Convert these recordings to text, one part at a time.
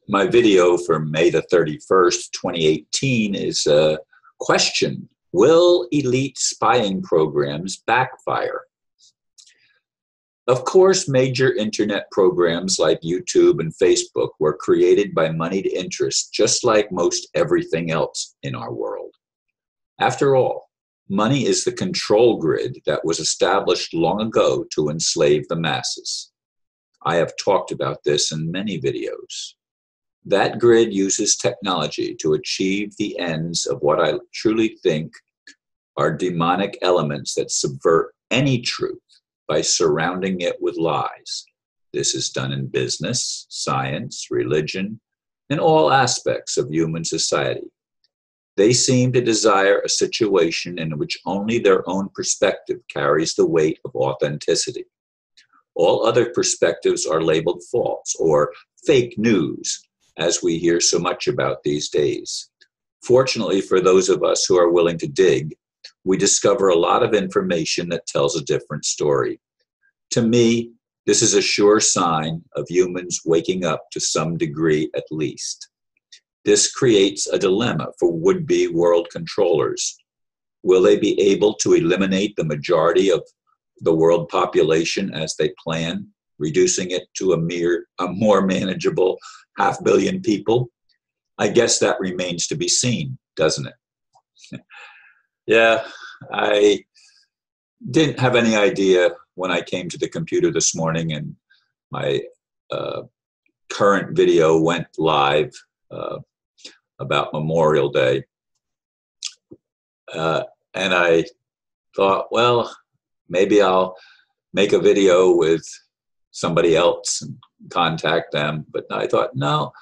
My video for May the 31st, 2018 is a question: will elite spying programs backfire? Of course, major internet programs like YouTube and Facebook were created by moneyed interests, just like most everything else in our world. After all, money is the control grid that was established long ago to enslave the masses. I have talked about this in many videos. That grid uses technology to achieve the ends of what I truly think are demonic elements that subvert any truth by surrounding it with lies. This is done in business, science, religion, and all aspects of human society. They seem to desire a situation in which only their own perspective carries the weight of authenticity. All other perspectives are labeled false or fake news, as we hear so much about these days. Fortunately for those of us who are willing to dig, we discover a lot of information that tells a different story. To me, this is a sure sign of humans waking up to some degree at least. This creates a dilemma for would-be world controllers. Will they be able to eliminate the majority of the world population as they plan, reducing it to a more manageable 500 million people? I guess that remains to be seen, doesn't it? Yeah, I didn't have any idea when I came to the computer this morning and my current video went live about Memorial Day. And I thought, well, maybe I'll make a video with somebody else and contact them. But I thought, no,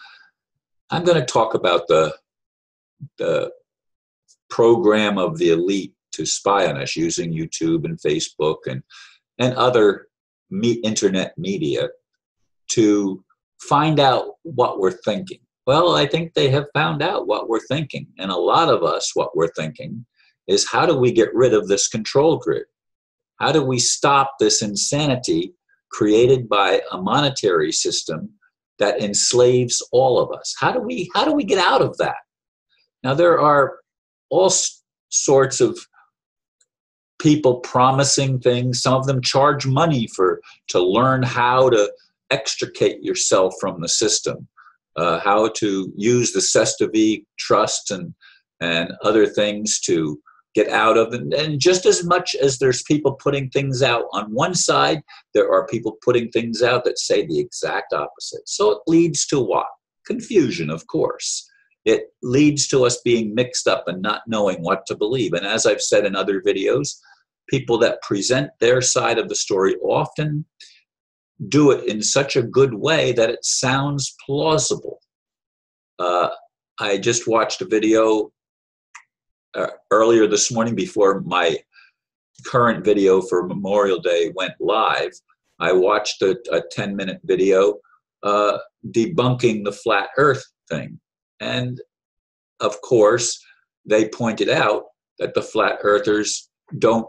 I'm going to talk about the program of the elite to spy on us using YouTube and Facebook and other internet media to find out what we're thinking. Well, I think they have found out what we're thinking. And a lot of us, what we're thinking is, how do we get rid of this control grid? How do we stop this insanity created by a monetary system that enslaves all of us? How do we get out of that? Now, there are all sorts of people promising things. Some of them charge money to learn how to extricate yourself from the system, how to use the Sestave trust and other things to get out of it. And just as much as there's people putting things out on one side, there are people putting things out that say the exact opposite. So it leads to what? Confusion, of course. It leads to us being mixed up and not knowing what to believe. And as I've said in other videos, people that present their side of the story often do it in such a good way that it sounds plausible. I just watched a video earlier this morning before my current video for Memorial Day went live. I watched a 10-minute video debunking the flat earth thing. And of course, they pointed out that the flat earthers don't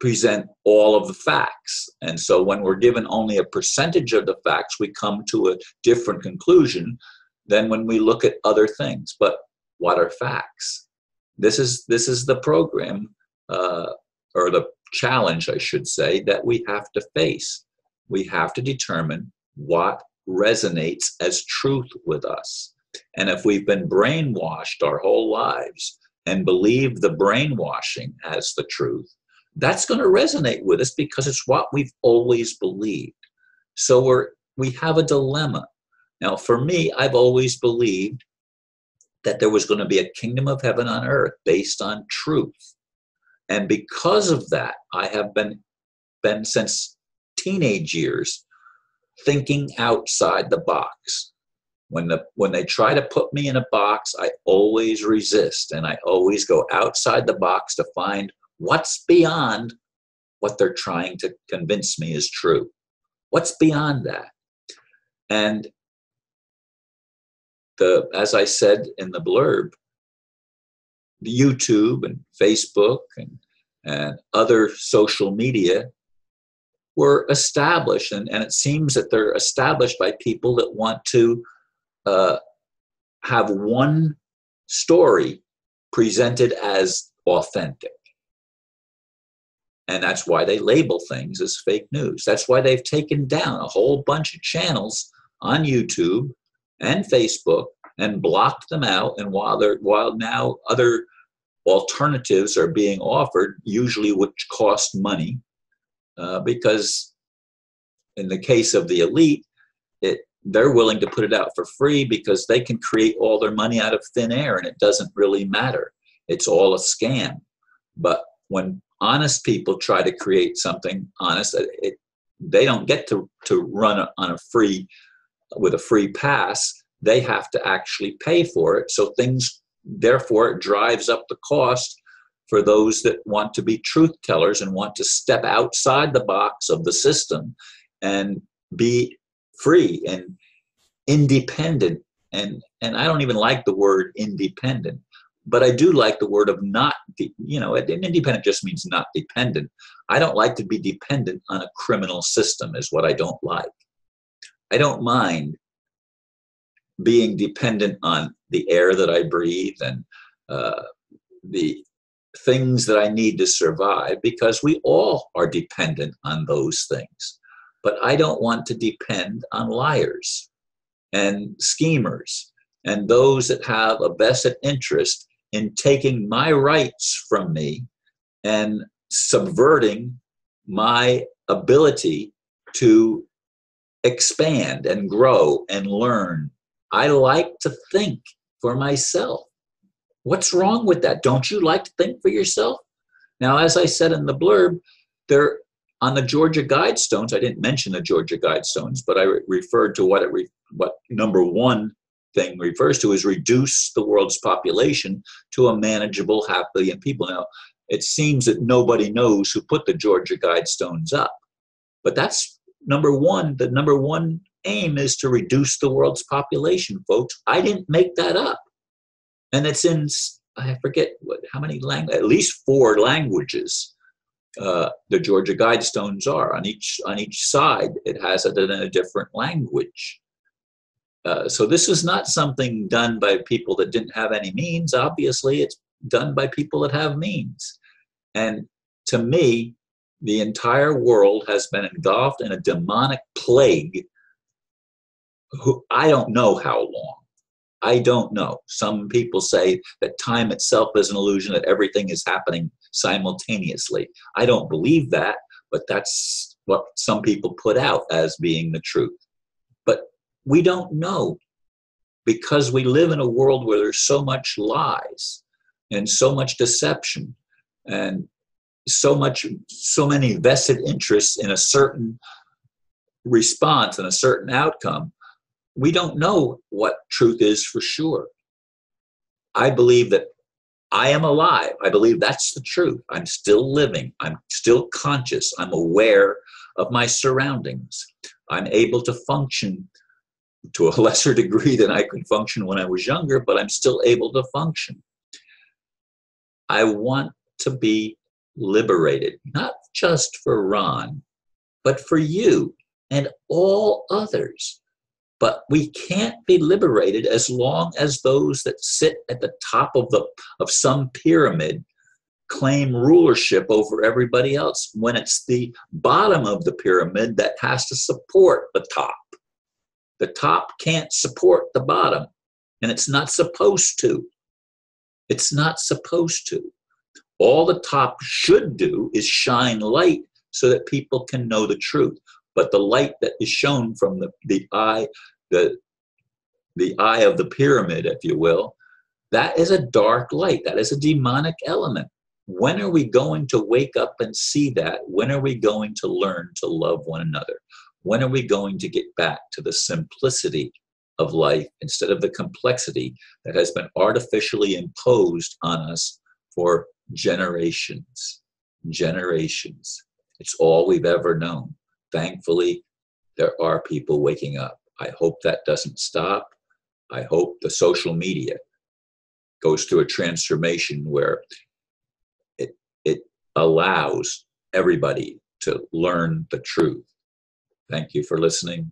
present all of the facts. And so when we're given only a percentage of the facts, we come to a different conclusion than when we look at other things. But what are facts? This is the program, or the challenge, I should say, that we have to face. We have to determine what resonates as truth with us. And if we've been brainwashed our whole lives and believe the brainwashing as the truth, that's going to resonate with us because it's what we've always believed. So we have a dilemma. Now, for me, I've always believed that there was going to be a kingdom of heaven on earth based on truth. And because of that, I have been since teenage years thinking outside the box. When they try to put me in a box, I always resist, and I always go outside the box to find what's beyond what they're trying to convince me is true. What's beyond that? And as I said in the blurb, the YouTube and Facebook and other social media were established, and it seems that they're established by people that want to have one story presented as authentic. And that's why they label things as fake news. That's why they've taken down a whole bunch of channels on YouTube and Facebook and blocked them out. And while now other alternatives are being offered, usually which cost money, because in the case of the elite, they're willing to put it out for free because they can create all their money out of thin air and it doesn't really matter. It's all a scam. But when honest people try to create something honest, they don't get to run on with a free pass. They have to actually pay for it. So therefore, it drives up the cost for those that want to be truth tellers and want to step outside the box of the system and be free and independent. And I don't even like the word independent, but I do like the word of not, independent just means not dependent. I don't like to be dependent on a criminal system is what I don't like. I don't mind being dependent on the air that I breathe and the things that I need to survive, because we all are dependent on those things. But I don't want to depend on liars and schemers and those that have a vested interest in taking my rights from me and subverting my ability to expand and grow and learn. I like to think for myself. What's wrong with that? Don't you like to think for yourself? Now, as I said in the blurb, there on the Georgia Guidestones, I didn't mention the Georgia Guidestones, but I referred to what number one thing refers to is reduce the world's population to a manageable 500 million people. Now, it seems that nobody knows who put the Georgia Guidestones up, but that's number one. The number one aim is to reduce the world's population, folks. I didn't make that up. And it's in, I forget how many languages, at least 4 languages. The Georgia Guidestones are on each side. It has it in a different language. So this is not something done by people that didn't have any means. Obviously, it's done by people that have means. And to me, the entire world has been engulfed in a demonic plague. I don't know how long. I don't know. Some people say that time itself is an illusion, that everything is happening simultaneously. I don't believe that, but that's what some people put out as being the truth. But we don't know, because we live in a world where there's so much lies and so much deception and so many vested interests in a certain response and a certain outcome. We don't know what truth is for sure. I believe that I am alive. I believe that's the truth. I'm still living. I'm still conscious. I'm aware of my surroundings. I'm able to function to a lesser degree than I could function when I was younger, but I'm still able to function. I want to be liberated, not just for Ron, but for you and all others. But we can't be liberated as long as those that sit at the top of some pyramid claim rulership over everybody else, when it's the bottom of the pyramid that has to support the top. The top can't support the bottom, and it's not supposed to. It's not supposed to. All the top should do is shine light so that people can know the truth. But the light that is shown from the eye of the pyramid, if you will, that is a dark light. That is a demonic element. When are we going to wake up and see that? When are we going to learn to love one another? When are we going to get back to the simplicity of life instead of the complexity that has been artificially imposed on us for generations? Generations. It's all we've ever known. Thankfully, there are people waking up. I hope that doesn't stop. I hope the social media goes through a transformation where it allows everybody to learn the truth. Thank you for listening.